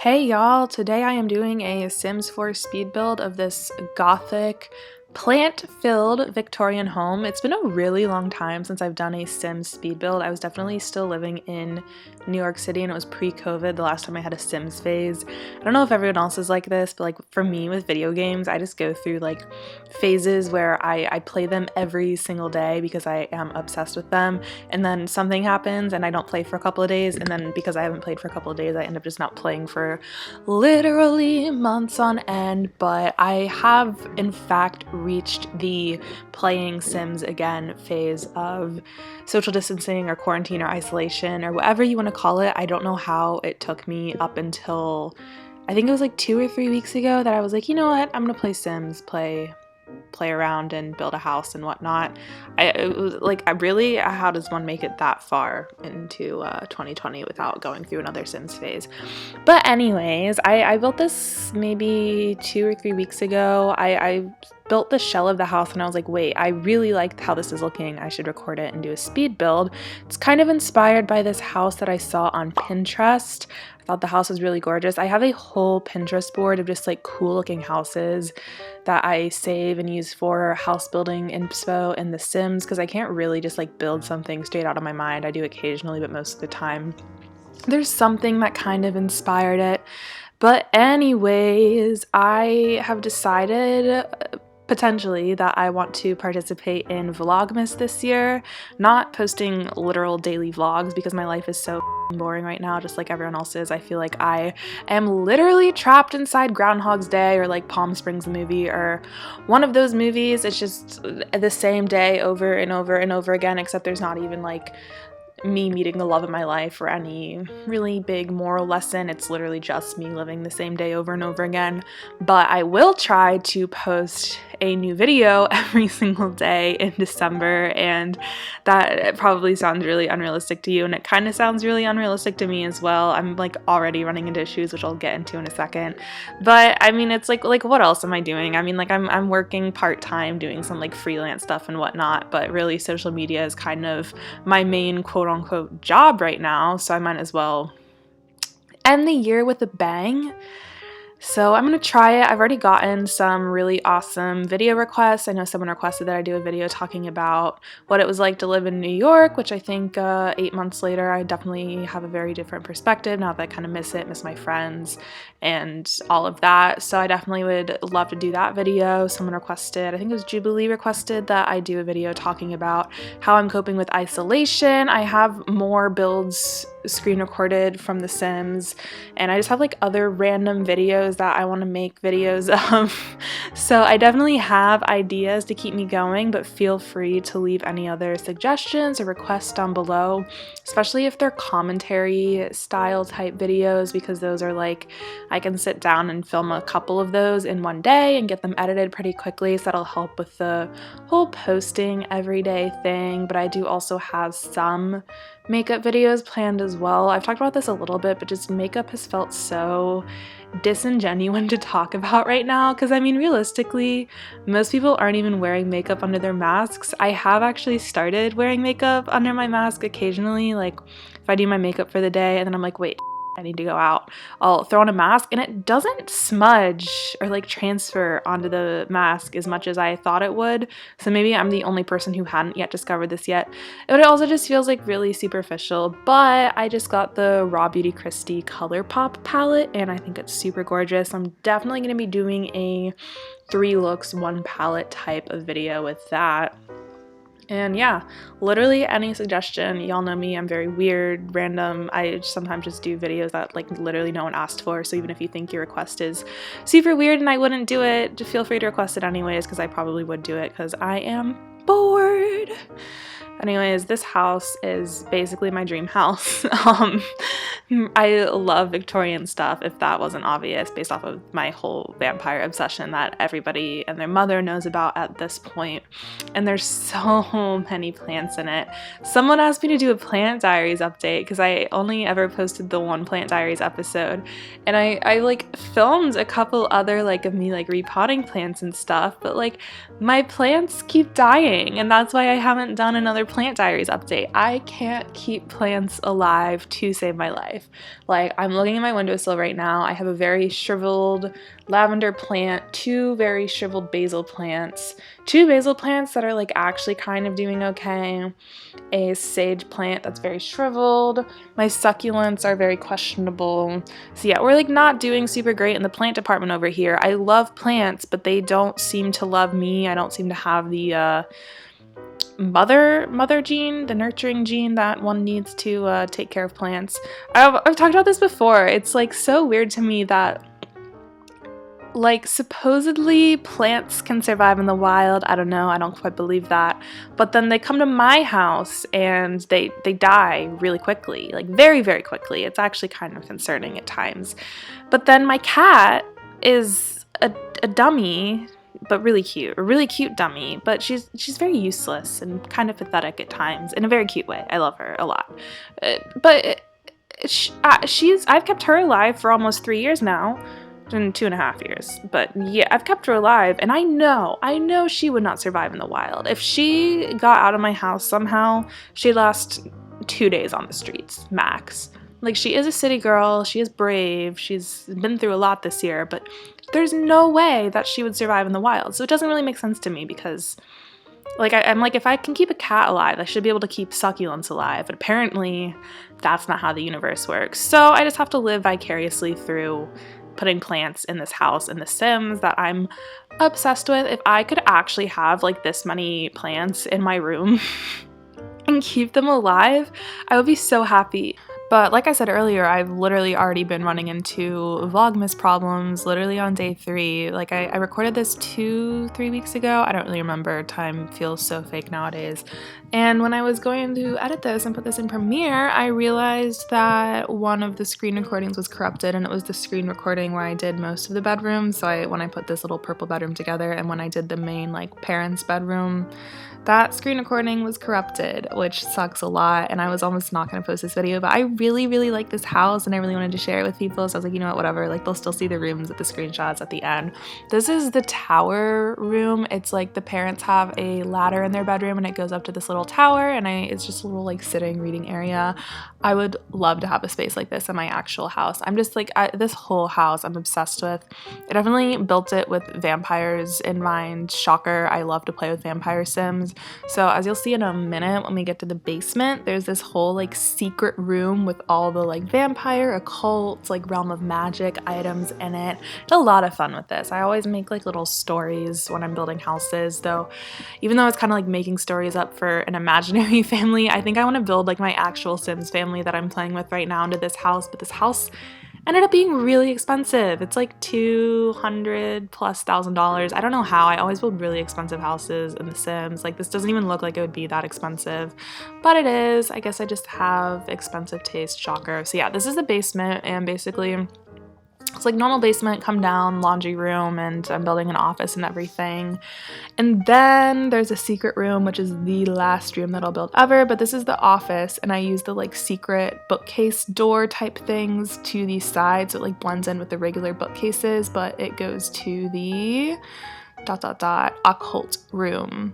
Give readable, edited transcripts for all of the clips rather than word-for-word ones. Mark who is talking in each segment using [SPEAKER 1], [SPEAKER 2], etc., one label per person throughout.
[SPEAKER 1] Hey y'all, today I am doing a Sims 4 speed build of this gothic plant-filled Victorian home. It's been a really long time since I've done a Sims speed build. I was definitely still living in New York City and it was pre-COVID the last time I had a Sims phase. I don't know if everyone else is like this, but like for me with video games, I just go through like phases where I play them every single day because I am obsessed with them, and then something happens and I don't play for a couple of days, and then because I haven't played for a couple of days I end up just not playing for literally months on end. But I have in fact reached the playing Sims again phase of social distancing or quarantine or isolation or whatever you want to call it. I don't know how it took me up until I think it was like 2 or 3 weeks ago that I was like, you know what, I'm gonna play Sims, play around and build a house and whatnot. It was like, how does one make it that far into 2020 without going through another Sims phase? But anyways, I built this maybe 2 or 3 weeks ago. I built the shell of the house and I was like, wait, I really liked how this is looking. I should record it and do a speed build. It's kind of inspired by this house that I saw on Pinterest. I thought the house was really gorgeous. I have a whole Pinterest board of just like cool looking houses that I save and use for house building inspo in The Sims, because I can't really just like build something straight out of my mind. I do occasionally, but most of the time there's something that kind of inspired it. But anyways, I have decided potentially that I want to participate in Vlogmas this year, not posting literal daily vlogs because my life is so boring right now, just like everyone else is. I feel like I am literally trapped inside Groundhog's Day or like Palm Springs the movie or one of those movies. It's just the same day over and over and over again, except there's not even like me meeting the love of my life or any really big moral lesson. It's literally just me living the same day over and over again. But I will try to post a new video every single day in December, and that probably sounds really unrealistic to you, and it kind of sounds really unrealistic to me as well. I'm like already running into issues, which I'll get into in a second. But I mean, it's like what else am I doing? I mean, like I'm working part-time doing some like freelance stuff and whatnot, but really social media is kind of my main quote-unquote job right now, so I might as well end the year with a bang. So I'm going to try it. I've already gotten some really awesome video requests. I know someone requested that I do a video talking about what it was like to live in New York, which I think 8 months later, I definitely have a very different perspective now that I kind of miss my friends and all of that. So I definitely would love to do that video. Someone requested, I think it was Jubilee requested, that I do a video talking about how I'm coping with isolation. I have more builds screen recorded from The Sims, and I just have like other random videos that I want to make videos of. So I definitely have ideas to keep me going, but feel free to leave any other suggestions or requests down below, especially if they're commentary style type videos, because those are like, I can sit down and film a couple of those in one day and get them edited pretty quickly, so that'll help with the whole posting everyday thing. But I do also have some makeup videos planned as well. I've talked about this a little bit, but just makeup has felt so disingenuous to talk about right now, because I mean, realistically, most people aren't even wearing makeup under their masks. I have actually started wearing makeup under my mask occasionally, like if I do my makeup for the day and then I'm like, wait, I need to go out, I'll throw on a mask and it doesn't smudge or like transfer onto the mask as much as I thought it would. So maybe I'm the only person who hadn't yet discovered this yet. But it also just feels like really superficial. But I just got the Raw Beauty Kristi ColourPop palette and I think it's super gorgeous. I'm definitely going to be doing a 3 looks 1 palette type of video with that. And yeah, literally any suggestion. Y'all know me, I'm very weird, random. I sometimes just do videos that like literally no one asked for. So even if you think your request is super weird and I wouldn't do it, just feel free to request it anyways, because I probably would do it because I am bored. Anyways, this house is basically my dream house. I love Victorian stuff, if that wasn't obvious, based off of my whole vampire obsession that everybody and their mother knows about at this point. And there's so many plants in it. Someone asked me to do a plant diaries update because I only ever posted the one plant diaries episode. And I like filmed a couple other like of me like repotting plants and stuff, but like my plants keep dying, and that's why I haven't done another plant diaries update. I can't keep plants alive to save my life. Like, I'm looking at my windowsill right now. I have a very shriveled lavender plant, 2 very shriveled basil plants, 2 basil plants that are like actually kind of doing okay, a sage plant that's very shriveled. My succulents are very questionable. So yeah, we're like not doing super great in the plant department over here. I love plants, but they don't seem to love me. I don't seem to have the mother gene, the nurturing gene that one needs to take care of plants. I've talked about this before. It's like so weird to me that like supposedly plants can survive in the wild. I don't know, I don't quite believe that. But then they come to my house and they die really quickly, like very, very quickly. It's actually kind of concerning at times. But then my cat is a dummy, but really cute, a really cute dummy, but she's very useless and kind of pathetic at times in a very cute way. I love her a lot. I've kept her alive for almost 3 years now. In 2.5 years, but yeah, I've kept her alive, and I know she would not survive in the wild. If she got out of my house somehow, she'd last 2 days on the streets, max. Like, she is a city girl, she is brave, she's been through a lot this year, but there's no way that she would survive in the wild, so it doesn't really make sense to me because, like, I'm like, if I can keep a cat alive, I should be able to keep succulents alive, but apparently that's not how the universe works, so I just have to live vicariously through putting plants in this house in The Sims that I'm obsessed with. If I could actually have like this many plants in my room and keep them alive, I would be so happy. But like I said earlier, I've literally already been running into Vlogmas problems literally on day 3. Like I recorded this 2-3 weeks ago. I don't really remember. Time feels so fake nowadays. And when I was going to edit this and put this in Premiere, I realized that one of the screen recordings was corrupted, and it was the screen recording where I did most of the bedroom. So when I put this little purple bedroom together and when I did the main like parents' bedroom, that screen recording was corrupted, which sucks a lot, and I was almost not going to post this video, but I really, really like this house, and I really wanted to share it with people, so I was like, you know what, whatever, like, they'll still see the rooms with the screenshots at the end. This is the tower room. It's like the parents have a ladder in their bedroom, and it goes up to this little tower, and it's just a little, like, sitting, reading area. I would love to have a space like this in my actual house. I'm just, like, this whole house I'm obsessed with. I definitely built it with vampires in mind. Shocker, I love to play with vampire sims. So as you'll see in a minute when we get to the basement, there's this whole like secret room with all the like vampire, occult, like realm of magic items in it. It's a lot of fun with this. I always make like little stories when I'm building houses, though even though it's kind of like making stories up for an imaginary family, I think I want to build like my actual Sims family that I'm playing with right now into this house. But this house ended up being really expensive. It's like $200,000+. I don't know how. I always build really expensive houses in The Sims. Like, this doesn't even look like it would be that expensive, but it is. I guess I just have expensive taste. Shocker. So yeah, this is the basement, and basically it's like normal basement, come down, laundry room, and I'm building an office and everything. And then there's a secret room, which is the last room that I'll build ever, but this is the office, and I use the like secret bookcase door type things to the side, so it like blends in with the regular bookcases, but it goes to the ... occult room.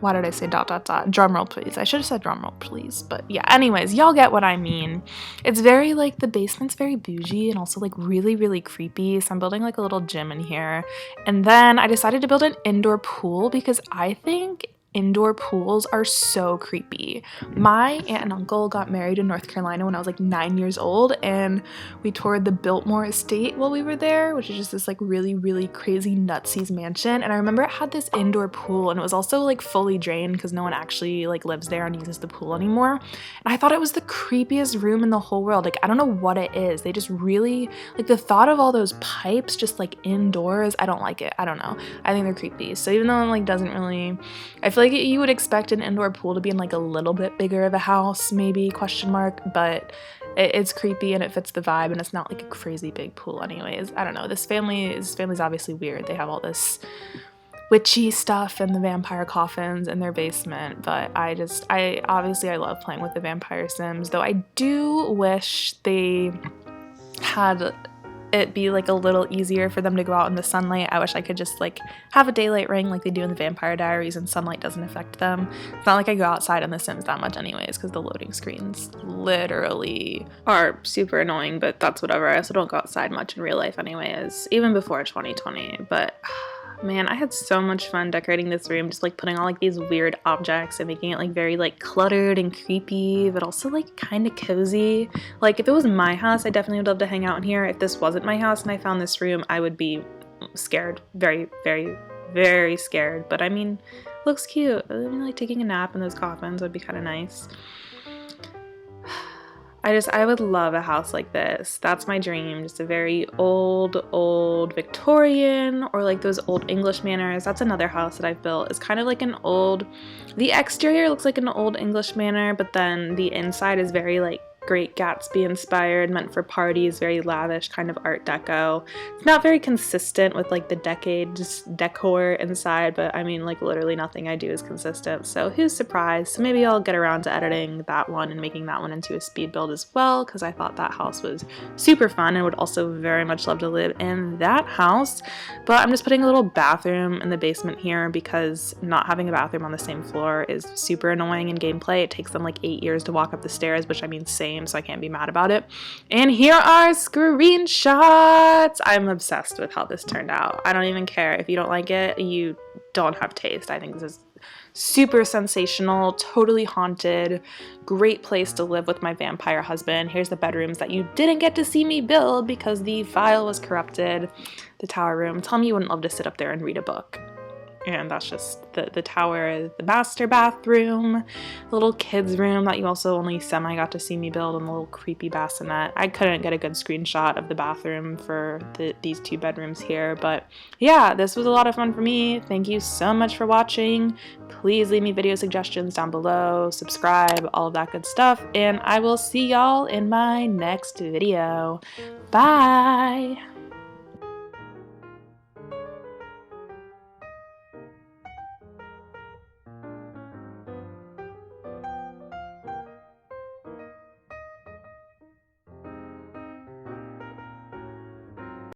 [SPEAKER 1] Why did I say ... Drumroll, please. I should have said drumroll, please. But yeah, anyways, y'all get what I mean. It's very, like, the basement's very bougie and also, like, really, really creepy. So I'm building, like, a little gym in here. And then I decided to build an indoor pool because I think indoor pools are so creepy. My aunt and uncle got married in North Carolina when I was like 9 years old, and we toured the Biltmore estate while we were there, which is just this like really, really crazy nutsies mansion. And I remember it had this indoor pool, and it was also like fully drained because no one actually like lives there and uses the pool anymore. And I thought it was the creepiest room in the whole world. Like, I don't know what it is. They just really, like, the thought of all those pipes just like indoors, I don't like it. I don't know. I think they're creepy. So even though it like doesn't really, I feel like you would expect an indoor pool to be in like a little bit bigger of a house, maybe, question mark, but it's creepy and it fits the vibe, and it's not like a crazy big pool anyways. I don't know. This family's obviously weird. They have all this witchy stuff and the vampire coffins in their basement, but I obviously love playing with the vampire sims, though I do wish they had it be like a little easier for them to go out in the sunlight. I wish I could just like have a daylight ring like they do in the Vampire Diaries and sunlight doesn't affect them. It's not like I go outside on The Sims that much anyways because the loading screens literally are super annoying, but that's whatever. I also don't go outside much in real life anyways, even before 2020. But man, I had so much fun decorating this room, just like putting all like these weird objects and making it like very like cluttered and creepy, but also like kind of cozy. Like if it was my house, I definitely would love to hang out in here. If this wasn't my house and I found this room, I would be scared. Very, very, very scared. But I mean, it looks cute. I mean, like taking a nap in those coffins would be kind of nice. I would love a house like this. That's my dream. Just a very old Victorian, or like those old English manors. That's another house that I've built. It's kind of like an old, the exterior looks like an old English manor, but then the inside is very like Great Gatsby inspired, meant for parties, very lavish kind of art deco. It's not very consistent with like the decades decor inside, but I mean like literally nothing I do is consistent, so who's surprised? So maybe I'll get around to editing that one and making that one into a speed build as well, because I thought that house was super fun and would also very much love to live in that house. But I'm just putting a little bathroom in the basement here because not having a bathroom on the same floor is super annoying in gameplay. It takes them like 8 years to walk up the stairs, which I mean same, so I can't be mad about it. And here are screenshots. I'm obsessed with how this turned out. I don't even care. If you don't like it, you don't have taste. I think this is super sensational, totally haunted, great place to live with my vampire husband. Here's the bedrooms that you didn't get to see me build because the file was corrupted. The tower room. Tell me you wouldn't love to sit up there and read a book. And that's just the tower, the master bathroom, the little kids room that you also only semi got to see me build, and the little creepy bassinet. I couldn't get a good screenshot of the bathroom for these two bedrooms here, but yeah, this was a lot of fun for me. Thank you so much for watching. Please leave me video suggestions down below, subscribe, all of that good stuff, and I will see y'all in my next video. Bye!